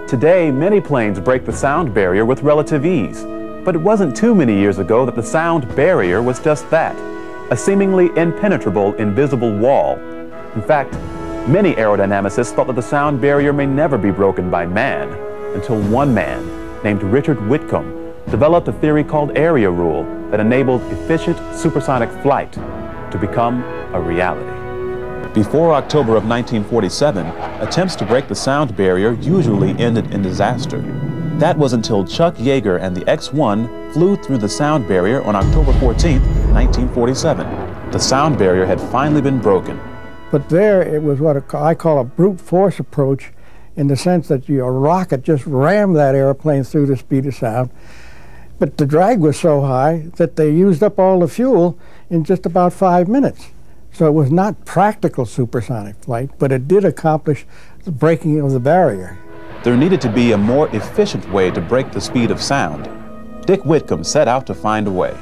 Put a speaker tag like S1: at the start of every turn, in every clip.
S1: Today, many planes break the sound barrier with relative ease. But it wasn't too many years ago that the sound barrier was just that, a seemingly impenetrable, invisible wall. In fact, many aerodynamicists thought that the sound barrier may never be broken by man, until one man, named Richard Whitcomb, developed a theory called area rule that enabled efficient supersonic flight to become a reality. Before October of 1947, attempts to break the sound barrier usually ended in disaster. That was until Chuck Yeager and the X-1 flew through the sound barrier on October 14, 1947. The sound barrier had finally been broken.
S2: But there it was what I call a brute force approach, in the sense that a rocket just rammed that airplane through the speed of sound. But the drag was so high that they used up all the fuel in just about 5 minutes. So it was not practical supersonic flight, but it did accomplish the breaking of the barrier.
S1: There needed to be a more efficient way to break the speed of sound. Dick Whitcomb set out to find a way.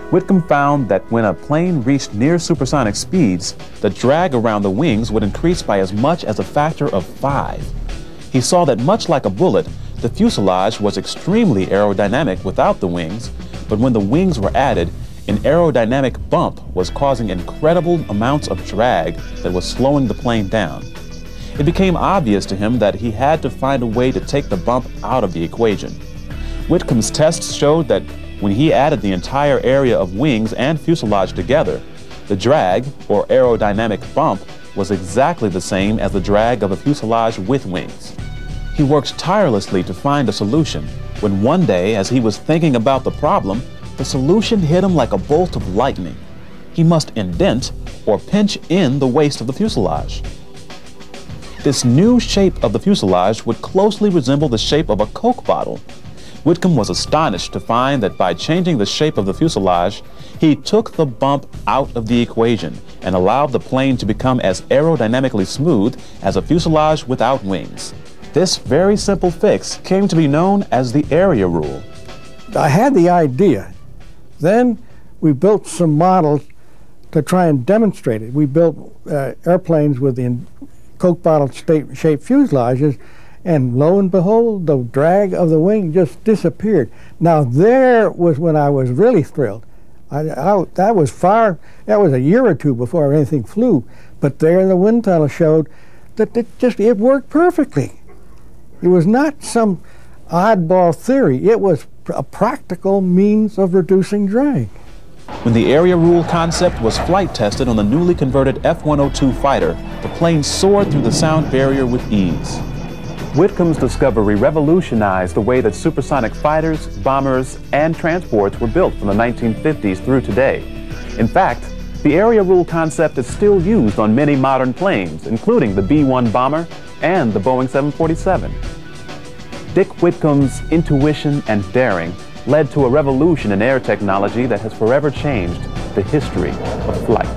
S1: Whitcomb found that when a plane reached near supersonic speeds, the drag around the wings would increase by as much as a factor of 5. He saw that much like a bullet, the fuselage was extremely aerodynamic without the wings, but when the wings were added, an aerodynamic bump was causing incredible amounts of drag that was slowing the plane down. It became obvious to him that he had to find a way to take the bump out of the equation. Whitcomb's tests showed that when he added the entire area of wings and fuselage together, the drag, or aerodynamic bump, was exactly the same as the drag of a fuselage with wings. He worked tirelessly to find a solution, when one day, as he was thinking about the problem, the solution hit him like a bolt of lightning. He must indent or pinch in the waist of the fuselage. This new shape of the fuselage would closely resemble the shape of a Coke bottle. Whitcomb was astonished to find that by changing the shape of the fuselage, he took the bump out of the equation and allowed the plane to become as aerodynamically smooth as a fuselage without wings. This very simple fix came to be known as the area rule.
S2: I had the idea. Then we built some models to try and demonstrate it. We built airplanes with the Coke bottle shaped fuselages, and lo and behold, the drag of the wing just disappeared. Now there was when I was really thrilled. That was a year or two before anything flew, but there the wind tunnel showed that it worked perfectly. It was not some oddball theory. It was a practical means of reducing drag.
S1: When the area rule concept was flight tested on the newly converted F-102 fighter, the plane soared through the sound barrier with ease. Whitcomb's discovery revolutionized the way that supersonic fighters, bombers, and transports were built from the 1950s through today. In fact, the area rule concept is still used on many modern planes, including the B-1 bomber and the Boeing 747. Dick Whitcomb's intuition and daring led to a revolution in air technology that has forever changed the history of flight.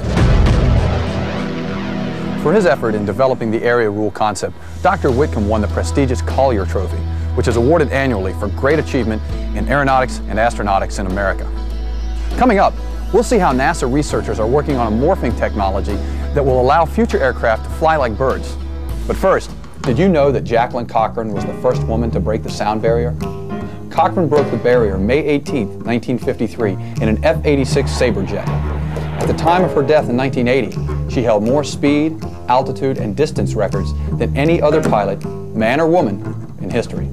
S3: For his effort in developing the area rule concept, Dr. Whitcomb won the prestigious Collier Trophy, which is awarded annually for great achievement in aeronautics and astronautics in America. Coming up, we'll see how NASA researchers are working on a morphing technology that will allow future aircraft to fly like birds. But first, did you know that Jacqueline Cochran was the first woman to break the sound barrier? Cochran broke the barrier May 18, 1953, in an F-86 Sabre jet. At the time of her death in 1980, she held more speed, altitude, and distance records than any other pilot, man or woman, in history.